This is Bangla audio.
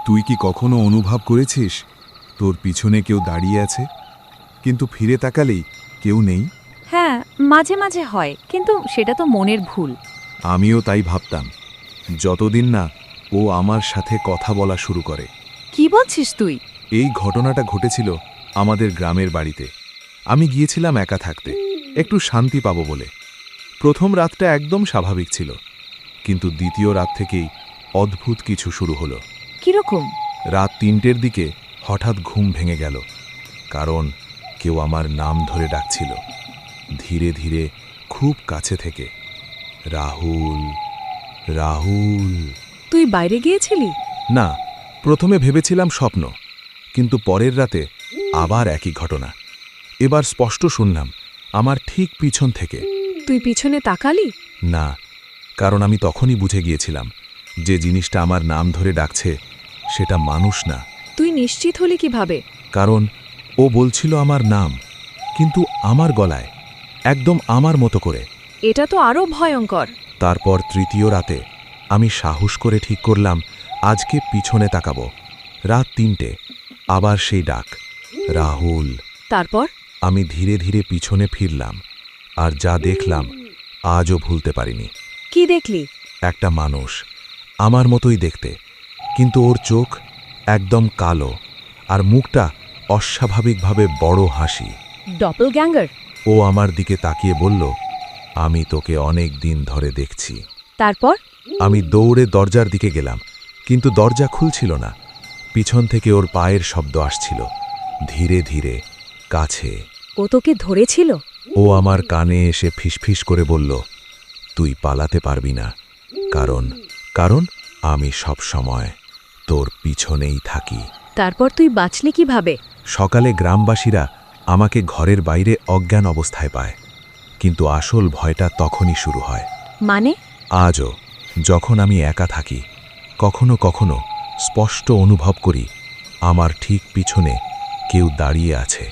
তুই কি কখনো অনুভব করেছিস তোর পিছনে কেউ দাঁড়িয়ে আছে, কিন্তু ফিরে তাকালেই কেউ নেই? হ্যাঁ, মাঝে মাঝে হয়, কিন্তু সেটা তো মনের ভুল। আমিও তাই ভাবতাম, যতদিন না ও আমার সাথে কথা বলা শুরু করে। কি বলছিস তুই? এই ঘটনাটা ঘটেছিল আমাদের গ্রামের বাড়িতে। আমি গিয়েছিলাম একা থাকতে, একটু শান্তি পাবো বলে। প্রথম রাতটা একদম স্বাভাবিক ছিল, কিন্তু দ্বিতীয় রাত থেকেই অদ্ভুত কিছু শুরু হলো। কিরকম? রাত ৩টের দিকে হঠাৎ ঘুম ভেঙে গেল, কারণ কেউ আমার নাম ধরে ডাকছিল, ধীরে ধীরে, খুব কাছে থেকে। রাহুল, রাহুল। তুই বাইরে গিয়েছিলি? না, প্রথমে ভেবেছিলাম স্বপ্ন, কিন্তু পরের রাতে আবার একই ঘটনা। এবার স্পষ্ট শুনলাম আমার ঠিক পিছন থেকে। তুই পিছনে তাকালি? না, কারণ আমি তখনই বুঝে গিয়েছিলাম যে জিনিসটা আমার নাম ধরে ডাকছে সেটা মানুষ না। তুই নিশ্চিত হলি কিভাবে? কারণ ও বলছিল আমার নাম, কিন্তু আমার গলায়, একদম আমার মতো করে। এটা তো আরো ভয়ঙ্কর। তারপর তৃতীয় রাতে আমি সাহস করে ঠিক করলাম আজকে পিছনে তাকাবো। রাত ৩টে, আবার সেই ডাক, রাহুল। তারপর? আমি ধীরে ধীরে পিছনে ফিরলাম, আর যা দেখলাম আজও ভুলতে পারিনি। কি দেখলি? একটা মানুষ, আমার মতোই দেখতে, কিন্তু ওর চোখ একদম কালো, আর মুখটা অস্বাভাবিকভাবে বড় হাসি। ডপলগ্যাঙ্গার? ও আমার দিকে তাকিয়ে বলল, আমি তোকে অনেক দিন ধরে দেখছি। তারপর? আমি দৌড়ে দরজার দিকে গেলাম, কিন্তু দরজা খুলছিল না। পিছন থেকে ওর পায়ের শব্দ আসছিল, ধীরে ধীরে, কাছে। ও তোকে ধরেছিল? ও আমার কানে এসে ফিসফিস করে বলল, তুই পালাতে পারবি না, কারণ কারণ আমি সব সময় তোর পিছনেই থাকি। তারপর তুই বাঁচলি কিভাবে? সকালে গ্রামবাসীরা আমাকে ঘরের বাইরে অজ্ঞান অবস্থায় পায়, কিন্তু আসল ভয়টা তখনই শুরু হয়। মানে? আজও যখন আমি একা থাকি, কখনো কখনো স্পষ্ট অনুভব করি আমার ঠিক পিছনে কেউ দাঁড়িয়ে আছে।